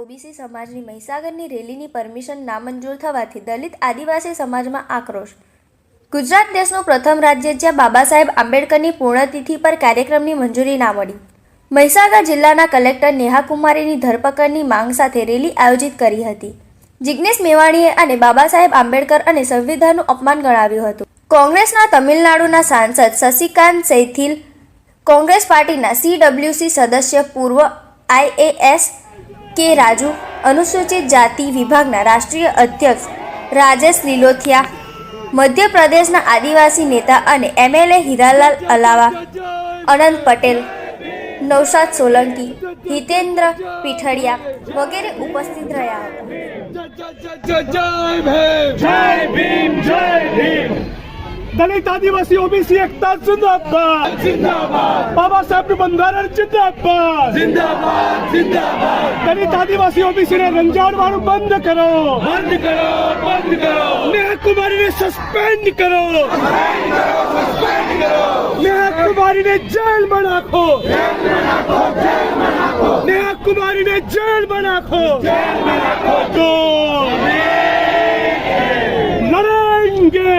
OBC સમાજની મહીસાગરની રેલીની permission નામંજૂર થવાથી દલિત આદિવાસી સમાજમાં આક્રોશ. ગુજરાત દેશનું પ્રથમ રાજ્ય જ્યાં બાબા સાહેબ આંબેડકરની પૂર્ણતિથિ પર કાર્યક્રમની મંજૂરી ના મળી. મહીસાગર જિલ્લાના કલેક્ટર નેહા કુમારીની ધરપકડની માંગ સાથે રેલી આયોજિત કરી હતી. જિગ્નેશ મેવાણીએ અને બાબા સાહેબ આંબેડકર અને સંવિધાનનું અપમાન ગણાવ્યું હતું. કોંગ્રેસના તમિલનાડુના સાંસદ શશિકાંત સૈથિલ, કોંગ્રેસ પાર્ટીના CWC સદસ્ય પૂર્વ IAS કે રાજુ, અનુસૂચિત જાતિ વિભાગના રાષ્ટ્રીય અધ્યક્ષ રાજેશ લીલોથિયા, મધ્યપ્રદેશના આદિવાસી નેતા અને MLA હીરાલાલ અલાવા, અનંત પટેલ, નૌશાદ સોલંકી, હિતેન્દ્ર પીઠડિયા વગેરે ઉપસ્થિત રહ્યા હતા. दलित आदिवासी ओबीसी एकता जिंदाबाद जिंदाबाद, बाबा साहब बंधारण जिंदाबाद जिंदाबाद जिंदाबाद, दलित आदिवासी ओबीसी ने रंजाड़वाड़ू बंद करो बंद करो बंद करो, नेहा कुमारी ने सस्पेंड करो सस्पेंड करो, नेहा कुमारी ने जेल में नाखो नेहा कुमारी ने जेल में नाखो तो लड़ेंगे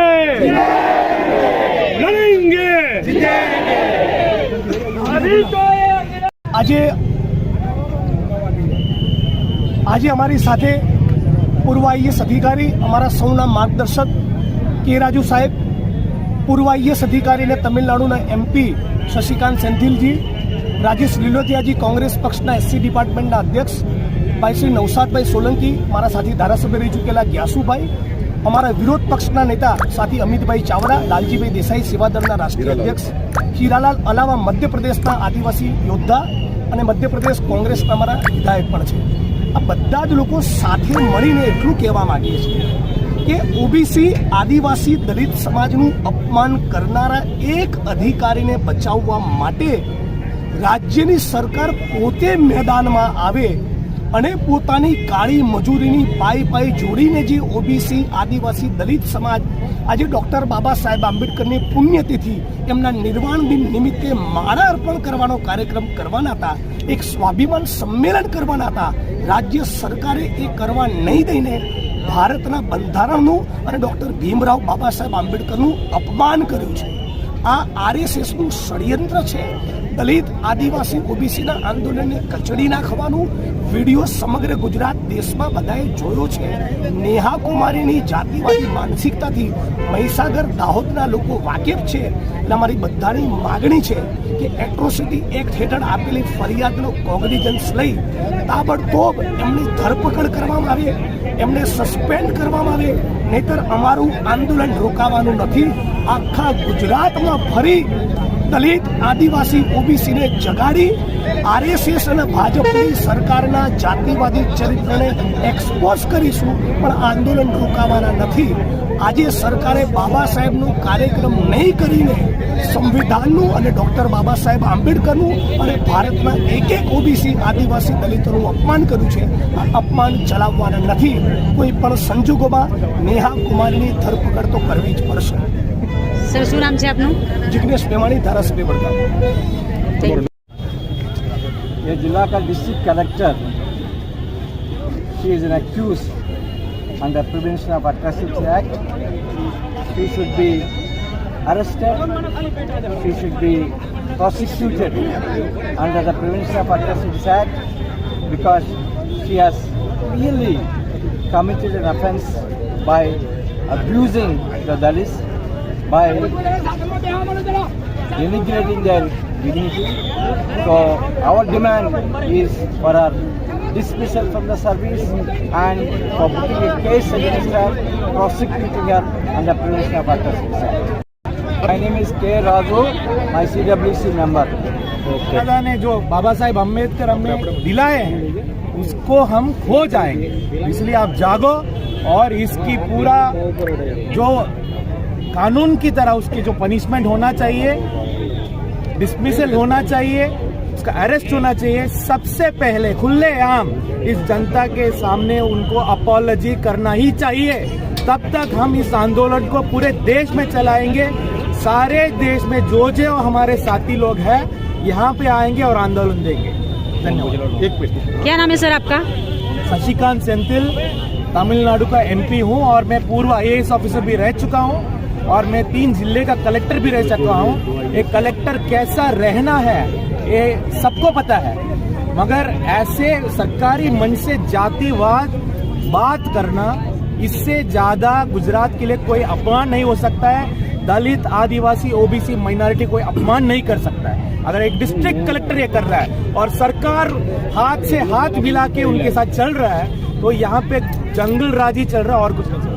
આજે અમારી સાથે પૂર્વ IAS અધિકારી અમારા સૌના માર્ગદર્શક કે રાજુ સાહેબ, પૂર્વ IAS અધિકારી અને તમિલનાડુના MP શશિકાંત સેન્થિલજી, રાજેશ લીલોથિયાજી, કોંગ્રેસ પક્ષના SC ડિપાર્ટમેન્ટના અધ્યક્ષ ભાઈ શ્રી નૌશાદભાઈ સોલંકી, મારા સાથી ધારાસભ્ય રહી ચૂકેલા ગ્યાસુભાઈ, અમારા વિરોધ પક્ષના નેતા સાથી અમિતભાઈ ચાવડા, લાલજીભાઈ દેસાઈ સેવાદળના રાષ્ટ્રીય અધ્યક્ષ, હીરાલાલ અલાવા મધ્યપ્રદેશના આદિવાસી યોદ્ધા અને મધ્યપ્રદેશ કોંગ્રેસના અમારા વિધાયક પણ છે. આ બધા જ લોકો સાથે મળીને એટલું કહેવા માંગીએ છીએ કે ઓબીસી આદિવાસી દલિત સમાજનું અપમાન કરનારા એક અધિકારીને બચાવવા માટે રાજ્યની સરકાર પોતે મેદાનમાં આવે અને પોતાની કાળી મજૂરીની પાઈ જોડીને જે ઓબીસી આદિવાસી દલિત સમાજ આજે ડૉક્ટર બાબા સાહેબ આંબેડકરની પુણ્યતિથિ એમના નિર્વાણ દિન નિમિત્તે માળા અર્પણ કરવાનો કાર્યક્રમ કરવાના હતા, એક સ્વાભિમાન સંમેલન કરવાના હતા, રાજ્ય સરકારે એ કરવા નહીં દઈને ભારતના બંધારણનું અને ડૉક્ટર ભીમરાવ બાબા સાહેબ આંબેડકરનું અપમાન કર્યું છે. આ RSSનું ષડયંત્ર છે. દલિત આદિવાસી ઓબીસીના આંદોલનને કચડી નાખવાનું વિડીયો સમગ્ર ગુજરાત દેશમાં બધાએ જોયો છે. નેહા કુમારીની જાતિવાદી માનસિકતાથી મહીસાગર દાહોદના લોકો વાકેફ છે. એટલે અમારી બધાની માગણી છે કે એટ્રોસિટી એક્ટ હેઠળ આપેલી ફરિયાદનો કોગ્નિઝન્સ લઈ તાબડતોબ એમની ધરપકડ કરવામાં આવે, એમને સસ્પેન્ડ કરવામાં આવે, નહીતર અમારું આંદોલન રોકાવાનું નથી. આખા ગુજરાતમાં ફરી દલિત આદિવાસી ઓબીસીને જગાડી RSS અને ભાજપની સરકારના જાતિવાદી ચરિત્રને એક્સપોઝ કરીશું, પણ આંદોલન રોકાવાના નથી. આજે સરકારે બાબા સાહેબનો કાર્યક્રમ નહીં કરીને સંવિધાનનું અને ડૉક્ટર બાબા સાહેબ આંબેડકરનું અને ભારતના એક ઓબીસી આદિવાસી દલિતોનું અપમાન કર્યું છે. આ અપમાન ચલાવવાના નથી. કોઈ પણ સંજોગોમાં નેહા કુમારીની ધરપકડ તો કરવી જ પડશે. સર, શું નામ છે આપનું? जिग्नेश मेवाणी, धारासभ्य बड़का. ये जिला का district collector, she is an accused under Prevention of Atrocities Act. She should be arrested. She should be prosecuted under the Prevention of Atrocities Act because she has really committed an offence by abusing the Dalits, by denigrating their dignity. So our demand is for her dismissal from the service and for putting a case against her, prosecuting her under Prevention of Atrocities Act. My name is K. Raju, my CWC member. दादा ने जो बाबा साहेब अम्बेडकर हमें दिलाए हैं उसको हम खो जाएंगे, इसलिए आप जागो और इसकी पूरा जो कानून की तरह उसकी जो पनिशमेंट होना चाहिए, डिसमिसल होना चाहिए, उसका अरेस्ट होना चाहिए. सबसे पहले खुलेआम इस जनता के सामने उनको अपॉलजी करना ही चाहिए. तब तक हम इस आंदोलन को पूरे देश में चलाएंगे. सारे देश में जो हमारे साथी लोग हैं यहाँ पे आएंगे और आंदोलन देंगे. धन्यवाद. एक मिनट. क्या नाम है सर आपका? शशिकांत सेंथिल, तमिलनाडु का एमपी हूं और मैं पूर्व आईएएस ऑफिसर भी रह चुका हूं और मैं 3 जिले का कलेक्टर भी रह चुका हूं। एक कलेक्टर कैसा रहना है ये सबको पता है, मगर ऐसे सरकारी मंच से जातिवाद बात करना, इससे ज्यादा गुजरात के लिए कोई अपमान नहीं हो सकता है। दलित, आदिवासी, ओबीसी, माइनॉरिटी कोई अपमान नहीं कर सकता है। अगर एक डिस्ट्रिक्ट कलेक्टर ये कर रहा है और सरकार हाथ से हाथ मिला के उनके साथ चल रहा है, तो यहाँ पे जंगल राजी चल रहा है और कुछ नहीं।